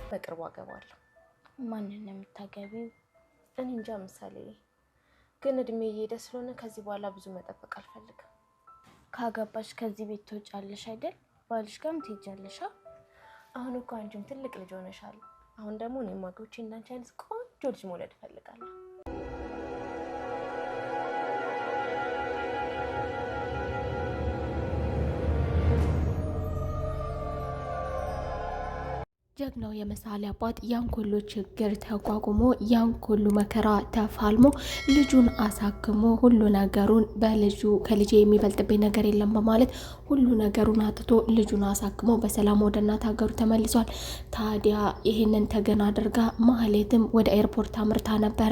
በቅርቡ አገባለሁ። ማንን ነው የምታገቢው? እኔ እንጃ ምሳሌ፣ ግን እድሜ እየሄደ ስለሆነ ከዚህ በኋላ ብዙ መጠበቅ አልፈልግም። ካገባሽ ከዚህ ቤት ትወጫለሽ አይደል? ባልሽ ጋርም ትሄጃለሽ። አሁን እኮ አንቺም ትልቅ ልጅ ሆነሻል። አሁን ደግሞ እኔም አግብቼ እንዳንቺ አይነት ቆንጆ ልጅ መውለድ እፈልጋለሁ። ጀግናው የምሳሌ አባት ያን ሁሉ ችግር ተቋቁሞ ያን ሁሉ መከራ ተፋልሞ ልጁን አሳክሞ ሁሉ ነገሩን በልጁ ከልጄ የሚበልጥብኝ ነገር የለም በማለት ሁሉ ነገሩን አጥቶ ልጁን አሳክሞ በሰላም ወደ እናት ሀገሩ ተመልሷል። ታዲያ ይህንን ተገን አድርጋ ማህሌትም ወደ ኤርፖርት አምርታ ነበረ።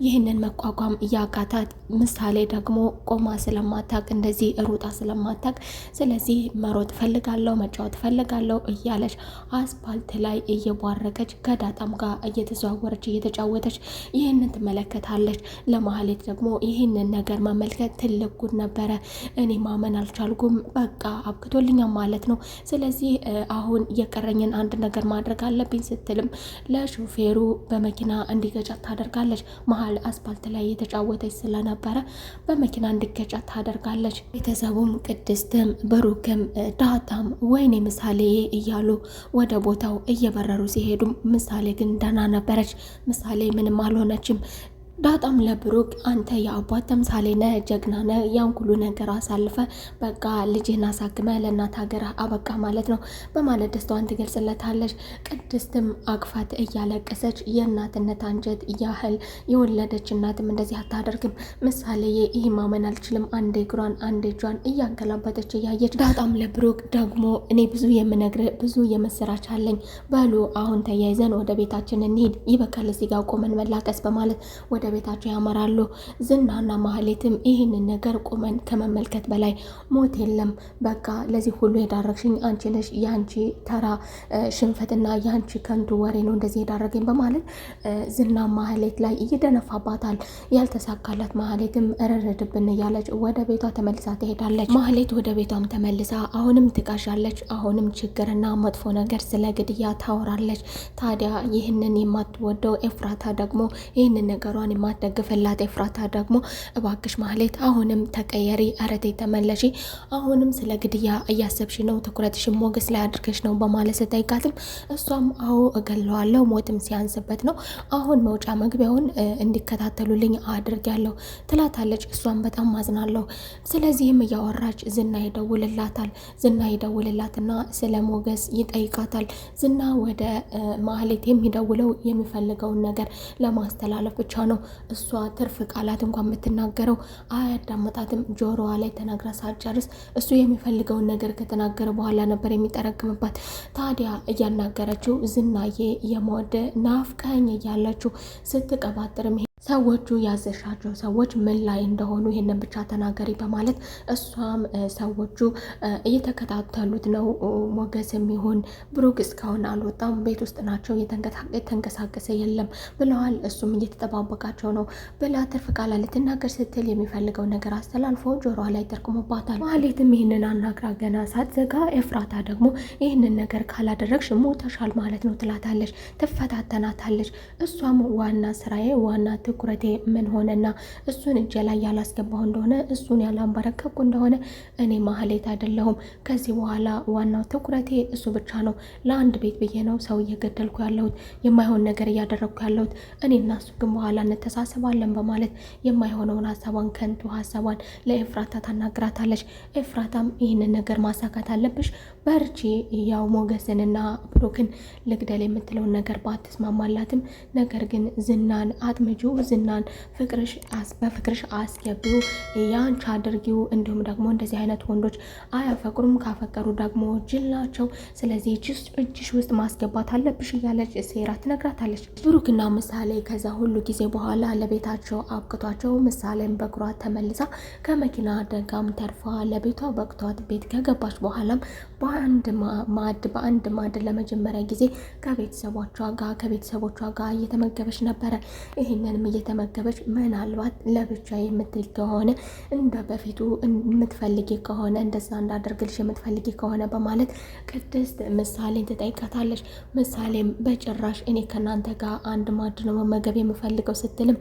ይህንን መቋቋም እያቃታት ምሳሌ ደግሞ ቆማ ስለማታቅ እንደዚህ ሩጣ ስለማታቅ ስለዚህ መሮጥ ፈልጋለሁ መጫወት ፈልጋለሁ እያለች አስፓልት ላይ እየቧረቀች ከዳጣም ጋር እየተዘዋወረች እየተጫወተች ይህንን ትመለከታለች። ለማህሌት ደግሞ ይህንን ነገር መመልከት ትልቅ ጉድ ነበረ። እኔ ማመን አልቻልኩም፣ በቃ አብቅቶልኛል ማለት ነው። ስለዚህ አሁን የቀረኝን አንድ ነገር ማድረግ አለብኝ ስትልም ለሾፌሩ በመኪና እንዲገጫት ታደርጋለች። መሀል አስፓልት ላይ እየተጫወተች ስለነበረ በመኪና እንዲገጫት ታደርጋለች። ቤተሰቡም ቅድስትም ብሩክም ዳጣም ወይኔ ምሳሌ እያሉ ወደ ቦታው እየበረሩ ሲሄዱ ምሳሌ ግን ደህና ነበረች። ምሳሌ ምንም አልሆነችም። ዳጣም ለብሩክ አንተ የአባት ተምሳሌ ነህ፣ ጀግና ነህ፣ ያን ሁሉ ነገር አሳልፈ በቃ ልጅህን አሳክመ ለእናት ሀገር አበቃ ማለት ነው በማለት ደስታዋን ትገልጽለታለች። ቅድስትም አቅፋት እያለቀሰች የእናትነት አንጀት ያህል የወለደች እናትም እንደዚህ አታደርግም ምሳሌ፣ ይህ ማመን አልችልም፣ አንዴ እግሯን አንዴ እጇን እያንገላበጠች እያየች ዳጣም ለብሩክ ደግሞ እኔ ብዙ የምነግር ብዙ የመሰራች አለኝ፣ በሉ አሁን ተያይዘን ወደ ቤታችን እንሂድ፣ ይበቃል እዚህ ጋር ቆመን መላቀስ በማለት ወደ ቤታቸው ያመራሉ። ዝናና ማህሌትም ይህንን ነገር ቆመን ከመመልከት በላይ ሞት የለም፣ በቃ ለዚህ ሁሉ የዳረግሽኝ አንቺ ነሽ፣ ያንቺ ተራ ሽንፈትና ያንቺ ከንቱ ወሬ ነው እንደዚህ የዳረገኝ በማለት ዝና ማህሌት ላይ እየደነፋባታል። ያልተሳካላት ማህሌትም እረረድብን እያለች ወደ ቤቷ ተመልሳ ትሄዳለች። ማህሌት ወደ ቤቷም ተመልሳ አሁንም ትቃዣለች። አሁንም ችግርና መጥፎ ነገር ስለ ግድያ ታወራለች። ታዲያ ይህንን የማትወደው ኤፍራታ ደግሞ ይህንን ነገሯን የማትደግፍላት ኤፍራታ ደግሞ እባክሽ ማህሌት አሁንም ተቀየሪ፣ አረቴ ተመለሺ፣ አሁንም ስለ ግድያ እያሰብሽ ነው፣ ትኩረትሽን ሞገስ ላይ አድርገሽ ነው በማለት ስጠይቃትም እሷም አዎ እገለዋለሁ፣ ሞትም ሲያንስበት ነው፣ አሁን መውጫ መግቢያውን እንዲከታተሉልኝ አድርጊያለሁ ትላታለች። እሷም በጣም ማዝናለሁ። ስለዚህም እያወራች ዝና ይደውልላታል። ዝና ይደውልላትና ስለ ሞገስ ይጠይቃታል። ዝና ወደ ማህሌት የሚደውለው የሚፈልገውን ነገር ለማስተላለፍ ብቻ ነው። እሷ ትርፍ ቃላት እንኳን የምትናገረው አያዳመጣትም። ጆሮዋ ላይ ተናግራ ሳትጨርስ እሱ የሚፈልገውን ነገር ከተናገረ በኋላ ነበር የሚጠረቅምባት። ታዲያ እያናገረችው ዝናዬ የመወደ ናፍቀኝ እያለችው ስትቀባጥርም ሰዎቹ ያዘሻቸው ሰዎች ምን ላይ እንደሆኑ ይሄንን ብቻ ተናገሪ በማለት እሷም ሰዎቹ እየተከታተሉት ነው፣ ሞገስም ይሁን ብሩክ እስካሁን አልወጣም፣ ቤት ውስጥ ናቸው፣ የተንቀሳቀሰ የለም ብለዋል፣ እሱም እየተጠባበቃቸው ነው ብላ ትርፍ ቃል ልትናገር ስትል የሚፈልገው ነገር አስተላልፎ ጆሮዋ ላይ ተርኩሞባታል። ማህሌትም ይህንን አናግራ ገና ሳትዘጋ ኤፍራታ ደግሞ ይህንን ነገር ካላደረግሽ ሞተሻል ማለት ነው ትላታለች፣ ትፈታተናታለች። እሷም ዋና ስራዬ ዋና ትኩረቴ ምን ሆነና እሱን እጄ ላይ ያላስገባሁ እንደሆነ እሱን ያላንበረከኩ እንደሆነ እኔ ማህሌት አይደለሁም። ከዚህ በኋላ ዋናው ትኩረቴ እሱ ብቻ ነው። ለአንድ ቤት ብዬ ነው ሰው እየገደልኩ ያለሁት፣ የማይሆን ነገር እያደረግኩ ያለሁት። እኔና እሱ ግን በኋላ እንተሳሰባለን በማለት የማይሆነውን ሀሳቧን ከንቱ ሀሳቧን ለኤፍራታ ታናግራታለች። ኤፍራታም ይህንን ነገር ማሳካት አለብሽ፣ በርቺ፣ ያው ሞገስንና ብሩክን ልግደል የምትለውን ነገር ባትስማማላትም ነገር ግን ዝናን አጥምጁ፣ ዝናን በፍቅርሽ አስገቢው፣ ያንቺ አድርጊው። እንዲሁም ደግሞ እንደዚህ አይነት ወንዶች አያፈቅሩም፣ ካፈቀሩ ደግሞ ጅል ናቸው። ስለዚህ እጅሽ ውስጥ ማስገባት አለብሽ እያለች ሴራ ትነግራታለች። ብሩክና ምሳሌ ከዛ ሁሉ ጊዜ በኋላ ለቤታቸው አብቅቷቸው ምሳሌን በእግሯ ተመልሳ ከመኪና አደጋም ተርፋ ለቤቷ በቅቷት ቤት ከገባች በኋላም በአንድ ማዕድ ለመጀመሪያ ጊዜ ከቤተሰቦቿ ጋር እየተመገበች ነበረ። ይህንንም እየተመገበች ምናልባት ለብቻ የምትል ከሆነ እንደ በፊቱ የምትፈልጊ ከሆነ እንደዛ እንዳደርግልሽ የምትፈልጊ ከሆነ በማለት ቅድስት ምሳሌን ትጠይቃታለች። ምሳሌም በጭራሽ እኔ ከእናንተ ጋር አንድ ማዕድ ነው መመገብ የምፈልገው ስትልም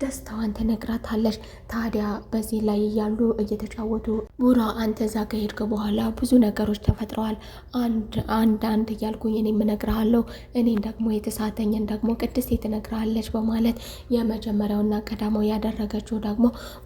ደስታዋን ትነግራታለች። ታዲያ በዚህ ላይ እያሉ እየተጫወቱ ቡራ አንተ እዛ ከሄድክ በኋላ ብዙ ነገሮች ተፈጥረዋል። አንድ እያልኩኝ እኔ እነግርሃለሁ፣ እኔን ደግሞ የተሳተኝን ደግሞ ቅድስት ትነግርሃለች በማለት የመጀመሪያውና ቀዳማው ያደረገችው ደግሞ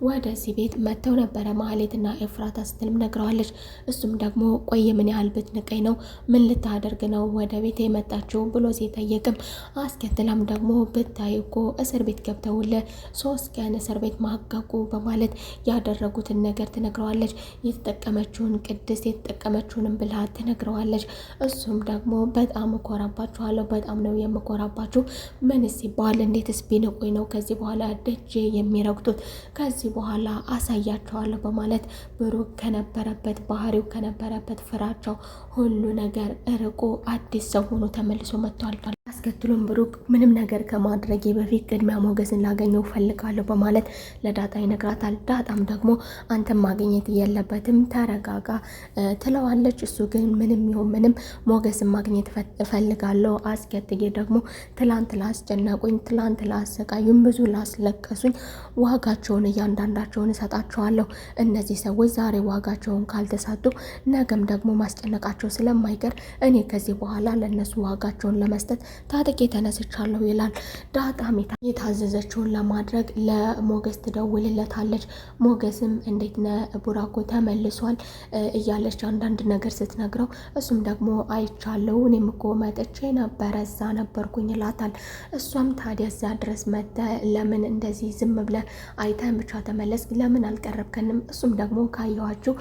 ወደዚህ ቤት መጥተው ነበረ ማህሌትና ኤፍራታ ስትልም ነግረዋለች። እሱም ደግሞ ቆይ ምን ያህል ብትንቀኝ ነው ምን ልታደርግ ነው ወደ ቤት የመጣችው ብሎ ሲጠየቅም አስከትላም ደግሞ ብታይ እኮ እስር ቤት ገብተውለ 3 ቀን እስር ቤት ማቀቁ በማለት ያደረጉትን ነገር ትነግረዋለች። የተጠቀመችውን ቅድስት የተጠቀመችውንም ብልሃት ትነግረዋለች። እሱም ደግሞ በጣም እኮራባችኋለሁ፣ በጣም ነው የምኮራባችሁ። ምን ሲባል እንዴትስ ቢንቁኝ ነው ከዚህ በኋላ ደጅ የሚረግጡት? ከዚህ በኋላ አሳያቸዋለሁ በማለት ብሩክ ከነበረበት ባህሪው ከነበረበት ፍራቻው ሁሉ ነገር እርቆ አዲስ ሰው ሆኖ ተመልሶ መጥቷል። አስከትሎም ብሩክ ምንም ነገር ከማድረጌ በፊት ቅድሚያ ሞገስን ላገኘው ፈልጋለሁ በማለት ለዳጣ ይነግራታል። ዳጣም ደግሞ አንተም ማግኘት የለበትም ተረጋጋ ትለዋለች። እሱ ግን ምንም ይሁን ምንም ሞገስን ማግኘት እፈልጋለሁ። አስከትዬ ደግሞ ትላንት ላስጨነቁኝ፣ ትላንት ላሰቃዩኝ፣ ብዙ ላስለቀሱኝ ዋጋቸውን እያንዳንዳቸውን እሰጣቸዋለሁ። እነዚህ ሰዎች ዛሬ ዋጋቸውን ካልተሰጡ ነገም ደግሞ ማስጨነቃቸው ስለማይቀር እኔ ከዚህ በኋላ ለእነሱ ዋጋቸውን ለመስጠት ታጥቄ ተነስቻለሁ ይላል። ዳጣም የታዘዘችውን ለማድረግ ለሞገስ ትደውልለታለች። ሞገስም እንዴት ነ ቡራኮ ተመልሷል እያለች አንዳንድ ነገር ስትነግረው እሱም ደግሞ አይቻለሁ እኔም እኮ መጥቼ ነበረ እዛ ነበርኩኝ ይላታል። እሷም ታዲያ እዛ ድረስ መተ ለምን እንደዚህ ዝም ብለ አይተን ብቻ ተመለስክ ለምን አልቀረብከንም? እሱም ደግሞ ካየኋችሁ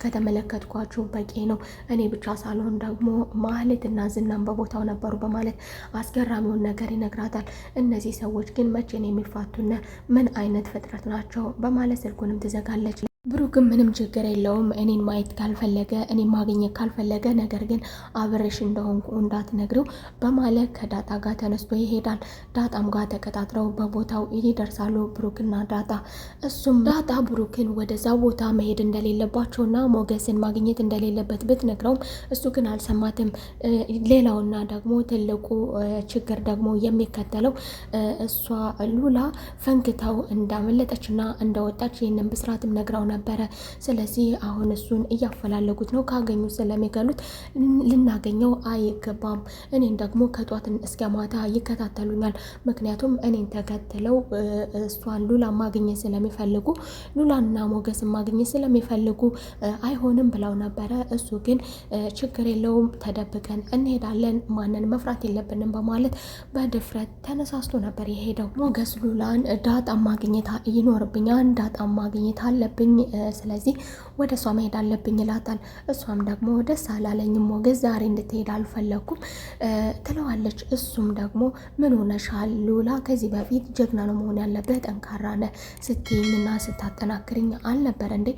ከተመለከትኳችሁ በቂ ነው። እኔ ብቻ ሳልሆን ደግሞ ማህሌትና ዝናን በቦታው ነበሩ በማለት አስገራሚውን ነገር ይነግራታል። እነዚህ ሰዎች ግን መቼ ነው የሚፋቱና ምን አይነት ፍጥረት ናቸው በማለት ስልኩንም ትዘጋለች። ብሩክም ምንም ችግር የለውም እኔን ማየት ካልፈለገ እኔን ማግኘት ካልፈለገ ነገር ግን አብሬሽ እንደሆንኩ እንዳትነግሪው በማለት ከዳጣ ጋር ተነስቶ ይሄዳል። ዳጣም ጋር ተቀጣጥረው በቦታው ይደርሳሉ ብሩክና ዳጣ። እሱም ዳጣ ብሩክን ወደዛ ቦታ መሄድ እንደሌለባቸውና ሞገስን ማግኘት እንደሌለበት ብትነግረውም እሱ ግን አልሰማትም። ሌላውና ደግሞ ትልቁ ችግር ደግሞ የሚከተለው እሷ ሉላ ፈንክታው እንዳመለጠችና እንደወጣች ይህንን ብስራትም ነግራው ነበረ። ስለዚህ አሁን እሱን እያፈላለጉት ነው። ካገኙት ስለሚገሉት ልናገኘው አይገባም። እኔን ደግሞ ከጧት እስከ ማታ ይከታተሉኛል። ምክንያቱም እኔን ተከትለው እሷን ሉላ ማግኘት ስለሚፈልጉ ሉላና ሞገስ ማግኘት ስለሚፈልጉ አይሆንም ብለው ነበረ። እሱ ግን ችግር የለውም ተደብቀን እንሄዳለን፣ ማንን መፍራት የለብንም በማለት በድፍረት ተነሳስቶ ነበር የሄደው። ሞገስ ሉላን ዳጣ ማግኘት ይኖርብኛል፣ ዳጣ ማግኘት አለብኝ፣ ስለዚህ ወደ እሷ መሄድ አለብኝ ይላታል። እሷም ደግሞ ደስ አላለኝም ሞገስ ዛሬ እንድትሄድ አልፈለኩም ትለዋለች። እሱም ደግሞ ምን ሆነሻል ሉላ? ከዚህ በፊት ጀግና ነው መሆን ያለብህ፣ ጠንካራ ነህ ስትይኝና ስታጠናክርኝ አልነበረ እንዴ?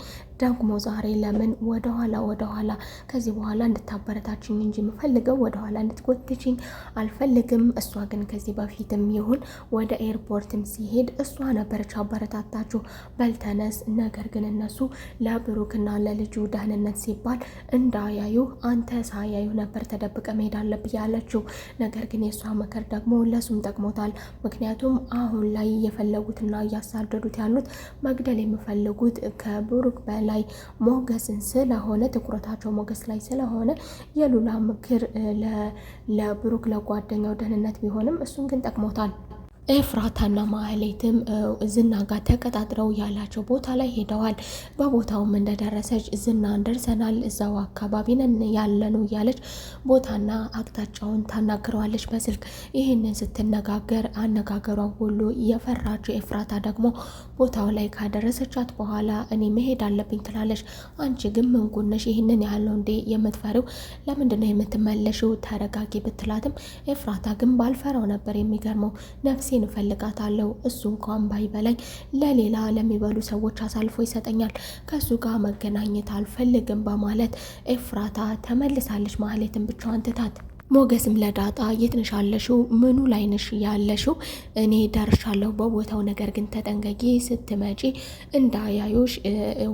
ደግሞ ዛሬ ለምን ወደኋላ ከዚህ በኋላ እንድታበረታችኝ እንጂ የምፈልገው ወደኋላ እንድትጎትችኝ አልፈልግም። እሷ ግን ከዚህ በፊትም ይሁን ወደ ኤርፖርትም ሲሄድ እሷ ነበረች አበረታታችሁ በልተነስ። ነገር ግን እነሱ ለብሩክና ለልጁ ደህንነት ሲባል እንዳያዩ አንተ ሳያዩ ነበር ተደብቀ መሄድ አለብህ ያለችው። ነገር ግን የእሷ ምክር ደግሞ ለሱም ጠቅሞታል። ምክንያቱም አሁን ላይ የፈለጉትና እያሳደዱት ያሉት መግደል የሚፈልጉት ከብሩክ ላይ ሞገስን ስለሆነ ትኩረታቸው ሞገስ ላይ ስለሆነ የሉላ ምክር ለብሩክ ለጓደኛው ደህንነት ቢሆንም እሱን ግን ጠቅሞታል። ኤፍራታና ማህሌትም ዝና ጋር ተቀጣጥረው ያላቸው ቦታ ላይ ሄደዋል። በቦታውም እንደደረሰች ዝናን ደርሰናል እዛው አካባቢ ነን ያለነው እያለች ቦታና አቅጣጫውን ታናግረዋለች በስልክ። ይህንን ስትነጋገር አነጋገሯ ሁሉ የፈራችው ኤፍራታ ደግሞ ቦታው ላይ ካደረሰቻት በኋላ እኔ መሄድ አለብኝ ትላለች። አንቺ ግን ምን ጉነሽ ይህንን ያህል እንዴ የምትፈሪው? ለምንድነው የምትመለሽው? ተረጋጊ ብትላትም ኤፍራታ ግን ባልፈራው ነበር የሚገርመው ነፍሴ እፈልጋታለሁ እሱ እንኳን ባይበላኝ ለሌላ ለሚበሉ ሰዎች አሳልፎ ይሰጠኛል፣ ከሱ ጋር መገናኘት አልፈልግም በማለት ኤፍራታ ተመልሳለች። ማህሌትን ብቻዋን ትታት ሞገስም ለዳጣ የት ነሽ ያለሽው? ምኑ ላይ ነሽ ያለሽው? እኔ ደርሻለሁ በቦታው፣ ነገር ግን ተጠንቀቂ፣ ስትመጪ እንዳያዩሽ፣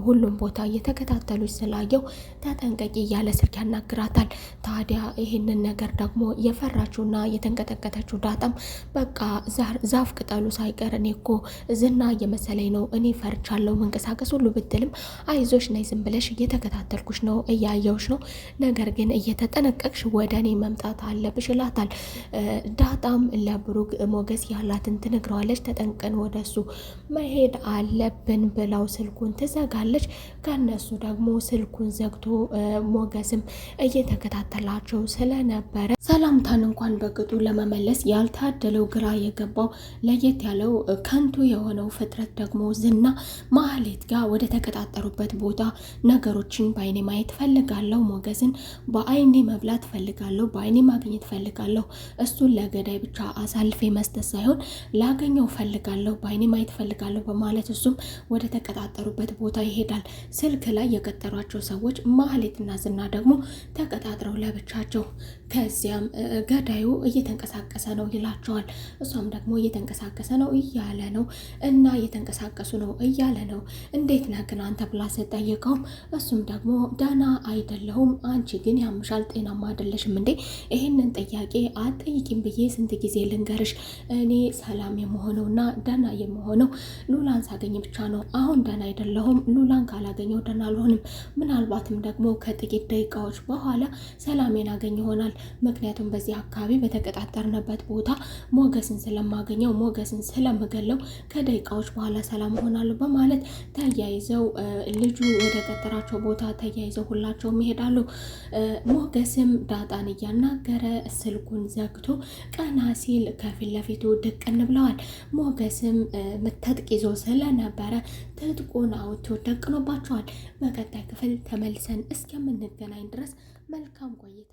ሁሉም ቦታ እየተከታተሉች ስላየው ተጠንቀቂ እያለ ስልክ ያናግራታል። ታዲያ ይህንን ነገር ደግሞ የፈራችውና የተንቀጠቀጠችው ዳጣም በቃ ዛፍ ቅጠሉ ሳይቀር እኔ እኮ ዝና እየመሰለኝ ነው፣ እኔ ፈርቻለሁ መንቀሳቀስ ሁሉ ብትልም አይዞሽ ነይ ዝም ብለሽ እየተከታተልኩሽ ነው፣ እያየውሽ ነው፣ ነገር ግን እየተጠነቀቅሽ ወደ እኔ መምጣት አለብሽ ይላታል። ዳጣም ለብሩክ ሞገስ ያላትን ትነግረዋለች። ተጠንቀን ወደሱ መሄድ አለብን ብላው ስልኩን ትዘጋለች። ከነሱ ደግሞ ስልኩን ዘግቶ ሞገስም እየተከታተላቸው ስለነበረ ሰላምታን እንኳን በቅጡ ለመመለስ ያልታደለው ግራ የገባው ለየት ያለው ከንቱ የሆነው ፍጥረት ደግሞ ዝና ማህሌት ጋር ወደ ተቀጣጠሩበት ቦታ ነገሮችን በአይኔ ማየት ፈልጋለሁ፣ ሞገስን በአይኔ መብላት ፈልጋለሁ፣ በአይኔ ማግኘት ፈልጋለሁ፣ እሱን ለገዳይ ብቻ አሳልፌ መስጠት ሳይሆን ላገኘው ፈልጋለሁ፣ በአይኔ ማየት ፈልጋለሁ በማለት እሱም ወደ ተቀጣጠሩበት ቦታ ይሄዳል። ስልክ ላይ የቀጠሯቸው ሰዎች ማህሌትና ዝና ደግሞ ተቀጣጥረው ለብቻቸው፣ ከዚያም ገዳዩ እየተንቀሳቀሰ ነው ይላቸዋል። እሷም ደግሞ እየተንቀሳቀሰ ነው እያለ ነው እና እየተንቀሳቀሱ ነው እያለ ነው፣ እንዴት ነህ ግን አንተ ብላ ስጠይቀውም እሱም ደግሞ ደህና አይደለሁም፣ አንቺ ግን ያምሻል፣ ጤናማ አይደለሽም እንዴ? ይህንን ጥያቄ አጠይቂም ብዬ ስንት ጊዜ ልንገርሽ? እኔ ሰላም የመሆነውና ደህና የመሆነው ሉላን ሳገኝ ብቻ ነው። አሁን ደህና አይደለሁም፣ ሉላን ካላገኘው ደህና አልሆንም። ምናልባትም ደግሞ ከጥቂት ደቂቃዎች በኋላ ሰላሜን አገኝ ይሆናል። ምክንያቱም በዚህ አካባቢ በተቀጣጠርንበት ቦታ ሞገስን ስለማገኘው፣ ሞገስን ስለምገለው ከደቂቃዎች በኋላ ሰላም ሆናለሁ በማለት ተያይዘው ልጁ ወደ ቀጠራቸው ቦታ ተያይዘው ሁላቸውም ይሄዳሉ። ሞገስም ዳጣን እያናገረ ስልኩን ዘግቶ ቀና ሲል ከፊት ለፊቱ ድቅን ብለዋል። ሞገስም ትጥቅ ይዞ ስለነበረ ትጥቁን አውጥቶ ደቅኖባቸዋል። በቀጣይ ክፍል ተመልሰን እስከምንገናኝ ድረስ መልካም ቆይታ